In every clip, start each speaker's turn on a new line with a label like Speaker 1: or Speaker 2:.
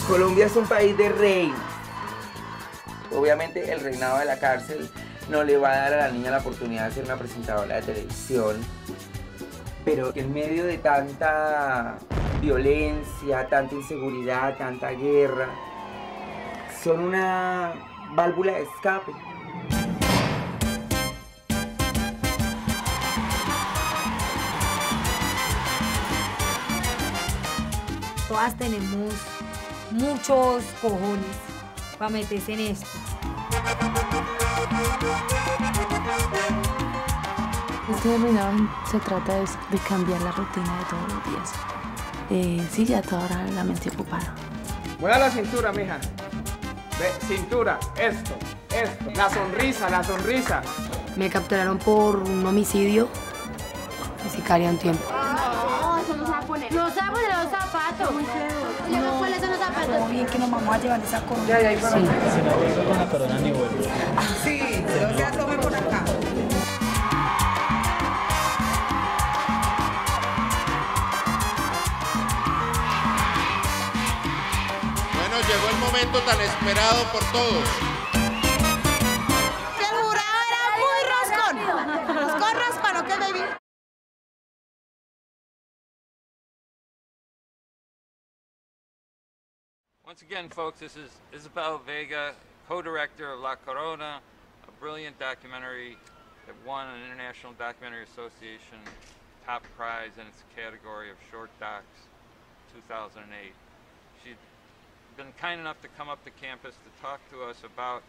Speaker 1: Colombia es un país de reinos. Obviamente el reinado de la cárcel no le va a dar a la niña la oportunidad de ser una presentadora de televisión, pero en medio de tanta violencia, tanta inseguridad, tanta guerra, son una válvula de escape.
Speaker 2: Todas tenemos muchos cojones para meterse en esto.
Speaker 3: Este reinado se trata de cambiar la rutina de todos los días. Sí, ya toda hora la mente ocupada.
Speaker 4: Mueva la cintura, mija. Ve, cintura, esto. La sonrisa, la sonrisa.
Speaker 5: Me capturaron por un homicidio. Me sicaria un tiempo.
Speaker 6: No, eso no se va a poner.
Speaker 2: No se va a poner los zapatos.
Speaker 6: No, ¿cuáles son los zapatos?
Speaker 2: Muy bien que nos vamos a llevar esa corona.
Speaker 4: Ya, sí.
Speaker 7: Si no vengo con la corona ni vuelvo.
Speaker 1: Sí, o sea, tome por acá.
Speaker 8: Bueno, llegó el momento tan esperado por todos.
Speaker 6: El jurado era muy roscón. Roscón, ¿ok, baby?
Speaker 9: Once again, folks, this is Isabel Vega, co-director of La Corona, a brilliant documentary that won an International Documentary Association top prize in its category of short docs 2008. She'd been kind enough to come up to campus to talk to us about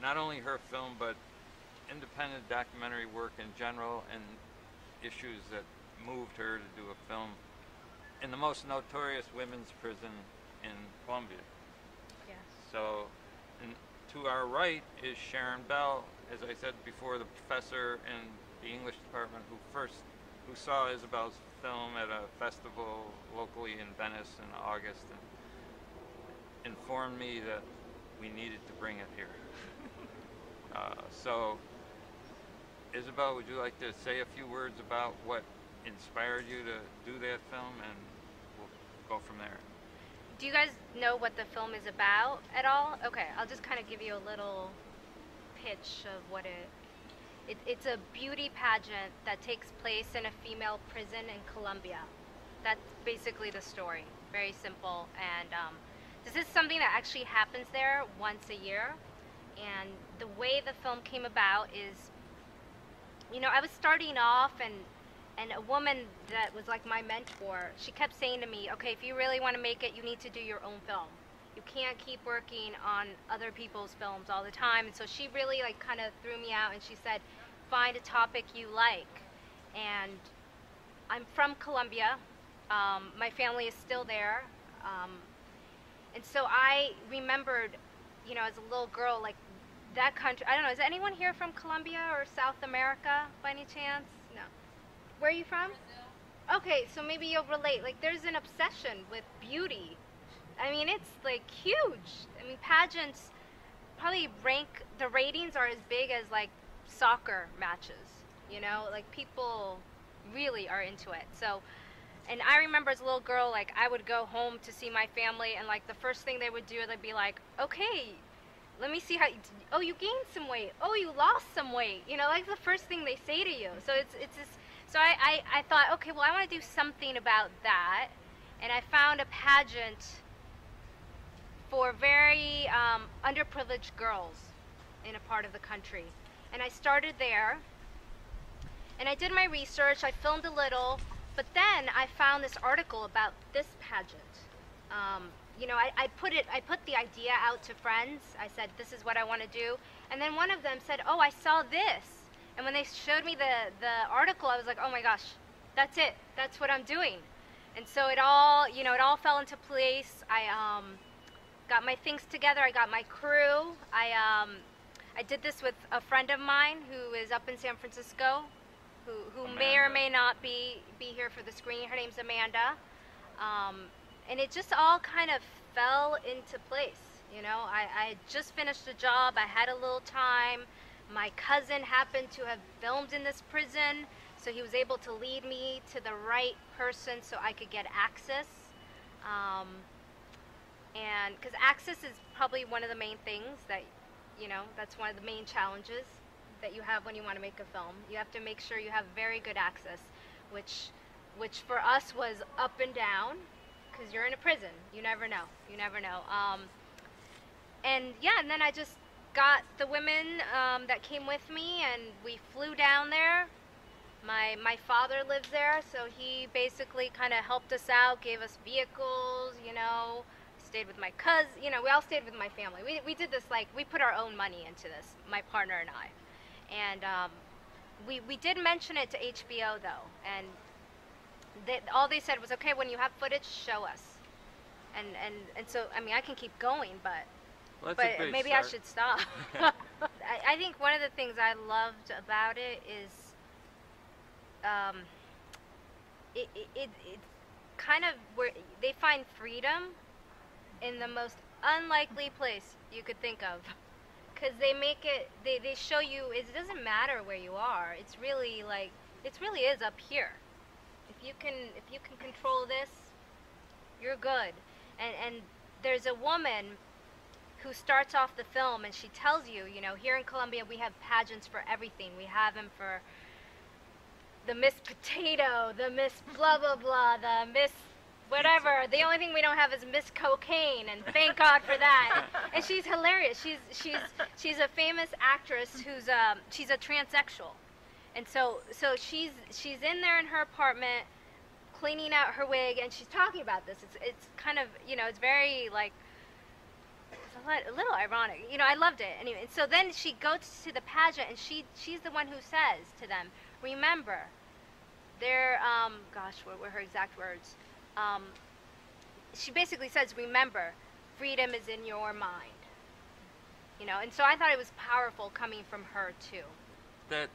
Speaker 9: not only her film, but independent documentary work in general and issues that moved her to do a film in the most notorious women's prison in Colombia.
Speaker 10: Yes.
Speaker 9: So, and to our right is Sharon Bell, as I said before, the professor in the English department who saw Isabel's film at a festival locally in Venice in August and informed me that we needed to bring it here. So, Isabel, would you like to say a few words about what inspired you to do that film, and we'll go from there.
Speaker 10: Do you guys know what the film is about at all? Okay, I'll just kind of give you a little pitch of what it's a beauty pageant that takes place in a female prison in Colombia. That's basically the story. Very simple. And this is something that actually happens there once a year. And the way the film came about is, you know, I was starting off and a woman that was like my mentor, she kept saying to me, okay, if you really want to make it, you need to do your own film. You can't keep working on other people's films all the time. And so she really like kind of threw me out and she said, find a topic you like. And I'm from Colombia. My family is still there. And so I remembered, you know, as a little girl, like that country, I don't know, is anyone here from Colombia or South America by any chance? No. Where are you from? Brazil. Okay, so maybe you'll relate. Like, there's an obsession with beauty. I mean, it's like huge. I mean, pageants probably the ratings are as big as like soccer matches, you know? Like, people really are into it. So, and I remember as a little girl, like, I would go home to see my family, and like the first thing they would do, they'd be like, okay, let me see how, oh, you gained some weight. Oh, you lost some weight. You know, like the first thing they say to you. So it's this. So I thought, okay, well, I want to do something about that. And I found a pageant for very underprivileged girls in a part of the country. And I started there. And I did my research. I filmed a little. But then I found this article about this pageant. You know, I put the idea out to friends. I said, this is what I want to do. And then one of them said, oh, I saw this. And when they showed me the article, I was like, oh my gosh, that's it. That's what I'm doing. And so it all, you know, it all fell into place. I got my things together. I got my crew. I did this with a friend of mine who is up in San Francisco, who may or may not be here for the screening. Her name's Amanda. And it just all kind of fell into place. You know, I had just finished a job. I had a little time. My cousin happened to have filmed in this prison, so he was able to lead me to the right person so I could get access. And because access is probably one of the main things that, you know, that's one of the main challenges that you have when you want to make a film. You have to make sure you have very good access, which for us was up and down, because you're in a prison. You never know. You never know. And yeah, and then I just got the women that came with me, and we flew down there. My father lives there, so he basically kind of helped us out, gave us vehicles, you know, stayed with my cousin, you know, we all stayed with my family. We did this, like, we put our own money into this, my partner and I. And we did mention it to HBO, though, and all they said was, okay, when you have footage, show us. And so, I mean, I can keep going, but maybe I should stop. I think one of the things I loved about it is it kind of where they find freedom in the most unlikely place you could think of, because they make it, they show you it doesn't matter where you are. It's really like, it really is up here. If you can control this, you're good. And there's a woman who starts off the film, and she tells you, you know, here in Colombia we have pageants for everything. We have them for the Miss Potato, the Miss blah blah blah, the Miss whatever. The only thing we don't have is Miss Cocaine, and thank God for that. And she's hilarious. She's a famous actress who's she's a transsexual, and so she's in there in her apartment cleaning out her wig, and she's talking about this. It's kind of, you know, it's very like, it's a little ironic. You know, I loved it. Anyway, and so then she goes to the pageant, and she's the one who says to them, remember, they're, gosh, what were her exact words? She basically says, remember, freedom is in your mind. You know, and so I thought it was powerful coming from her, too.
Speaker 9: That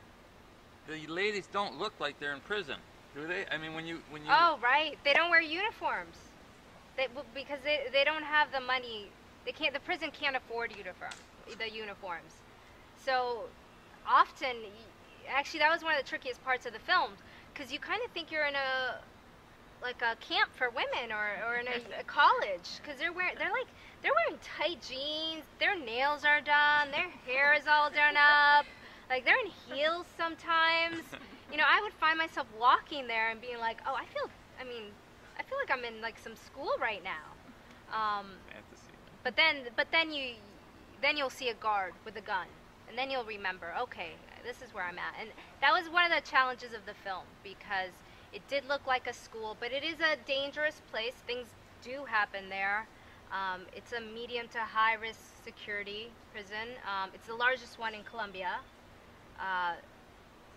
Speaker 9: the ladies don't look like they're in prison, do they? I mean, when you...
Speaker 10: Oh, right. They don't wear uniforms. Because they don't have the money. They can't, the prison can't afford the uniforms. So often, actually, that was one of the trickiest parts of the film, because you kind of think you're in a camp for women or in a college, because they're wearing tight jeans, their nails are done, their hair is all done up, like they're in heels sometimes. You know, I would find myself walking there and being like, oh, I feel like I'm in like some school right now. But then you'll see a guard with a gun, and then you'll remember, okay, this is where I'm at. And that was one of the challenges of the film, because it did look like a school, but it is a dangerous place. Things do happen there. It's a medium to high risk security prison. It's the largest one in Colombia.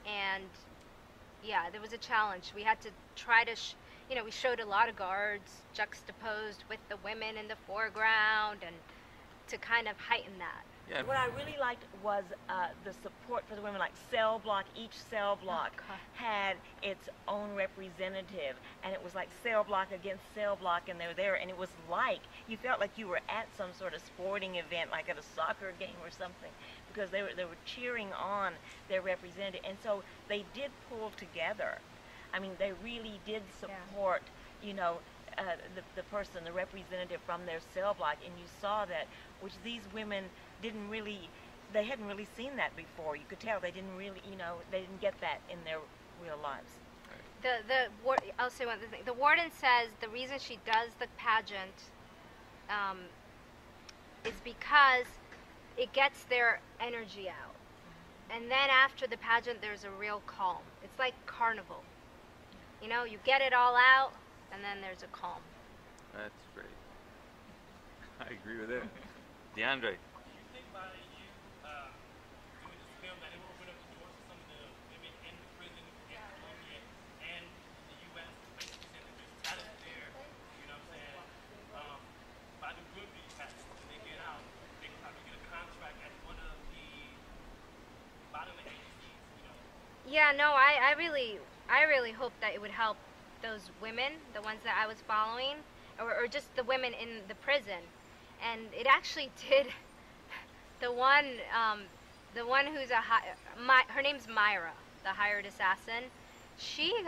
Speaker 10: And yeah, there was a challenge. We had to try to, you know, we showed a lot of guards juxtaposed with the women in the foreground, and to kind of heighten that.
Speaker 11: Yeah. What I really liked was the support for the women, like cell block. Each cell block had its own representative, and it was like cell block against cell block, and they were there, and it was like, you felt like you were at some sort of sporting event, like at a soccer game or something, because they were cheering on their representative, and so they did pull together. I mean, they really did support, you know, the person, the representative from their cell block, and you saw that, which these women didn't really, they hadn't really seen that before. You could tell they didn't really, you know, they didn't get that in their real lives.
Speaker 10: I'll say one other thing. The warden says the reason she does the pageant is because it gets their energy out. And then after the pageant, there's a real calm. It's like carnival. You know, you get it all out, and then there's a calm.
Speaker 9: That's great. I agree with that. DeAndre.
Speaker 10: Yeah, no, I really hope that it would help those women, the ones that I was following, or just the women in the prison. And it actually did. The one who's her name's Myra, the hired assassin. She was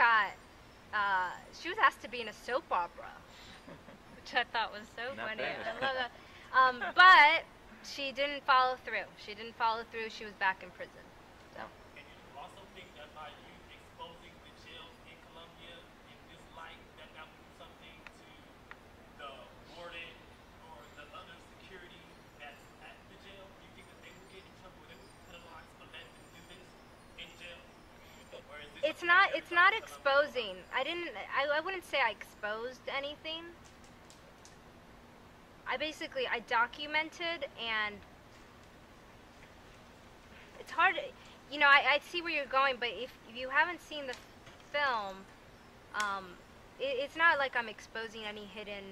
Speaker 10: asked to be in a soap opera which I thought was so
Speaker 9: Not
Speaker 10: funny.
Speaker 9: bad.
Speaker 10: I love that. But she didn't follow through. She didn't follow through. She was back in prison. So.
Speaker 12: And you also think that by you exposing the jails in Colombia in this light, that would do something to the warden or the other security that's at the jail? Do you think that they will get in trouble, they will be penalized for letting them do this in jail? Or is this
Speaker 10: It's not exposing. I wouldn't say I exposed anything. I documented, and it's hard, you know, I see where you're going, but if you haven't seen the film, it's not like I'm exposing any hidden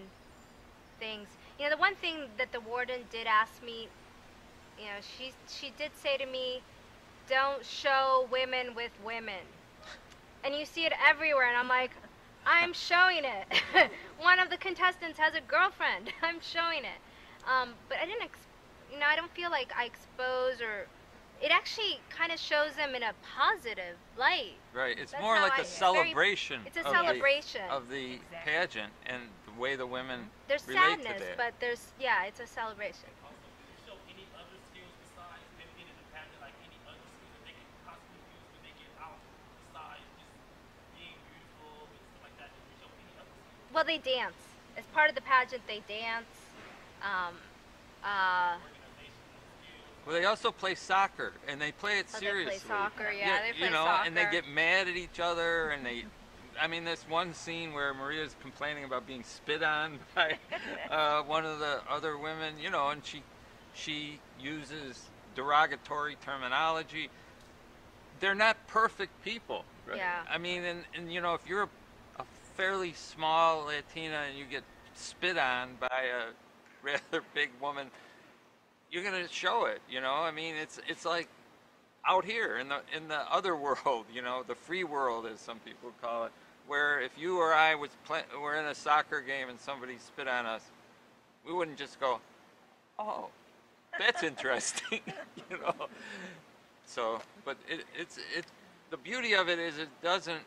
Speaker 10: things. You know, the one thing that the warden did ask me, you know, she did say to me, don't show women with women. And you see it everywhere, and I'm like, I'm showing it. One of the contestants has a girlfriend. I'm showing it. But I didn't, you know, I don't feel like I expose, or it actually kind of shows them in a positive light.
Speaker 9: Right. It's
Speaker 10: That's
Speaker 9: more
Speaker 10: how
Speaker 9: like a celebration.
Speaker 10: It's a celebration
Speaker 9: of the pageant and the way the women
Speaker 10: There's
Speaker 9: relate
Speaker 10: sadness,
Speaker 9: to that.
Speaker 10: but there's, yeah, it's a celebration.
Speaker 12: Also, do you show any other skills besides them getting the pageant, like any other skills that they can possibly use when they get out besides just being beautiful and stuff like that? Do you show any other skills?
Speaker 10: Well, they dance. As part of the pageant, they dance.
Speaker 9: Well, they also play soccer, and they play it seriously.
Speaker 10: They play soccer, yeah, they play
Speaker 9: you know,
Speaker 10: soccer.
Speaker 9: and they get mad at each other, and they, I mean, this one scene where Maria's complaining about being spit on by one of the other women, you know, and she uses derogatory terminology. They're not perfect people, right?
Speaker 10: Yeah.
Speaker 9: I mean, and you know, if you're a fairly small Latina and you get spit on by a rather big woman, you're gonna show it, you know. I mean, it's like out here in the other world, you know, the free world, as some people call it, where if you or I were in a soccer game and somebody spit on us, we wouldn't just go, oh, that's interesting, you know. So, but it's the beauty of it is it doesn't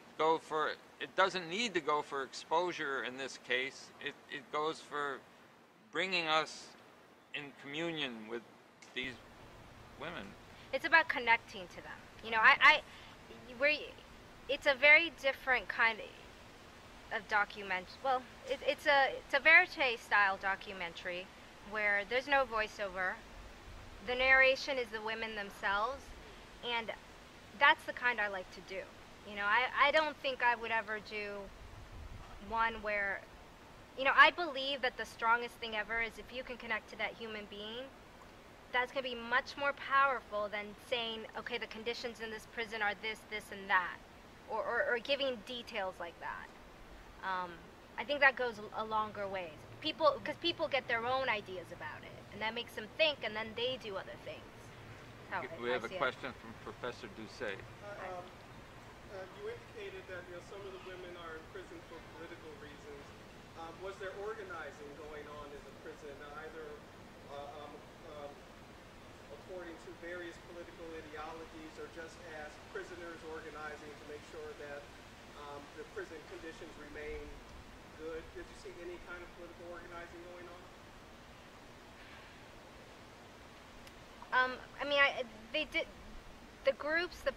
Speaker 9: need to go for exposure in this case. It goes for bringing us in communion with these women.
Speaker 10: It's about connecting to them. You know, it's a very different kind of document. Well, it's a verite style documentary where there's no voiceover. The narration is the women themselves, and that's the kind I like to do. You know, I don't think I would ever do one where, you know, I believe that the strongest thing ever is if you can connect to that human being. That's going to be much more powerful than saying, okay, the conditions in this prison are this, this, and that, or giving details like that. I think that goes a longer ways. Because people get their own ideas about it, and that makes them think, and then they do other things.
Speaker 9: We have a question from Professor Doucet.
Speaker 13: You indicated that some of the women are in prison for political reasons. Was there organizing going on in the prison, either according to various political ideologies, or just as prisoners organizing to make sure that the prison conditions remain good? Did you see any kind of political organizing going on?
Speaker 10: I mean, they did. The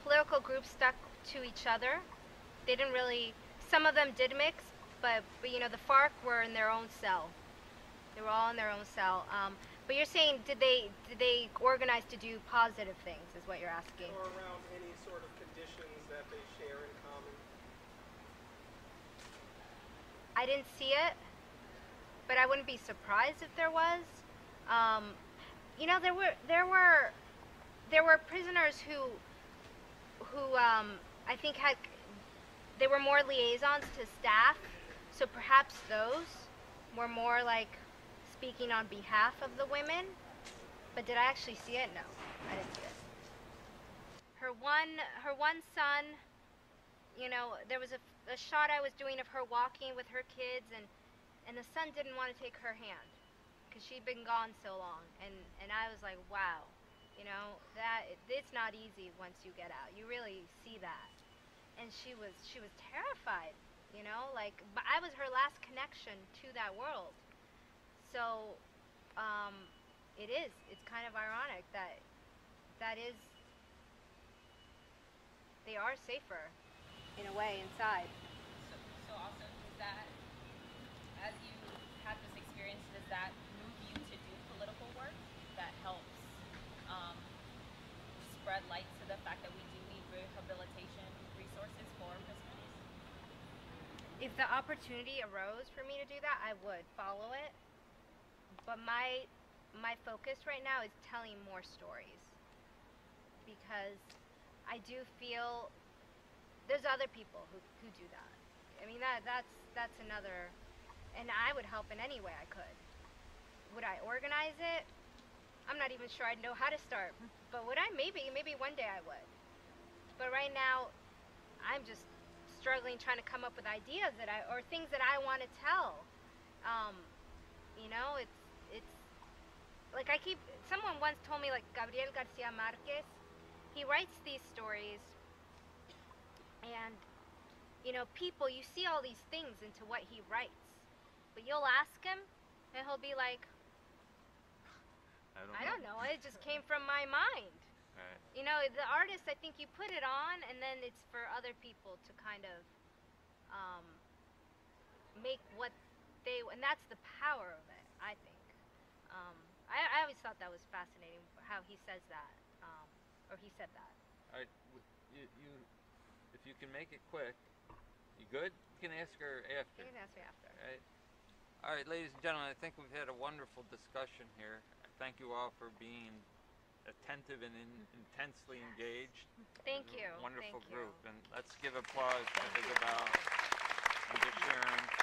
Speaker 10: political groups stuck to each other. They didn't really. Some of them did mix, but you know, the FARC were in their own cell. They were all in their own cell. But you're saying, did they organize to do positive things, is what you're asking?
Speaker 13: Or around any sort of conditions that they share in common?
Speaker 10: I didn't see it, but I wouldn't be surprised if there was. You know, there were prisoners who I think they were more liaisons to staff, so perhaps those were more like speaking on behalf of the women. But did I actually see it? No, I didn't see it. Her one son, you know, there was a shot I was doing of her walking with her kids, and the son didn't want to take her hand because she'd been gone so long, and I was like, wow, you know, it's not easy once you get out. You really see that. And she was terrified, you know, like, but I was her last connection to that world. So it's kind of ironic that they are safer in a way inside.
Speaker 14: So also, does that, as you had this experience, does that move you to do political work that helps spread light to the fact that we do need rehabilitation resources for prisoners?
Speaker 10: If the opportunity arose for me to do that, I would follow it. But my focus right now is telling more stories, because I do feel there's other people who do that. I mean, that's another, and I would help in any way I could. Would I organize it? I'm not even sure I'd know how to start, but would I? Maybe one day I would. But right now, I'm just struggling trying to come up with ideas or things that I want to tell. You know, it's like someone once told me, like Gabriel Garcia Marquez, he writes these stories, and you know, people, you see all these things into what he writes, but you'll ask him and he'll be like, I don't know, it just came from my mind.
Speaker 9: Right.
Speaker 10: You know, the artist, I think you put it on, and then it's for other people to kind of make what they, and that's the power of it, I think. I always thought that was fascinating, how he says that, or he said that.
Speaker 9: All right, if you can make it quick, you good? You can ask her after.
Speaker 10: You can ask me after.
Speaker 9: All right, ladies and gentlemen, I think we've had a wonderful discussion here. Thank you all for being attentive and intensely engaged.
Speaker 10: Thank you.
Speaker 9: Wonderful
Speaker 10: Thank
Speaker 9: group.
Speaker 10: you.
Speaker 9: And let's give applause to Isabel and to Sharon.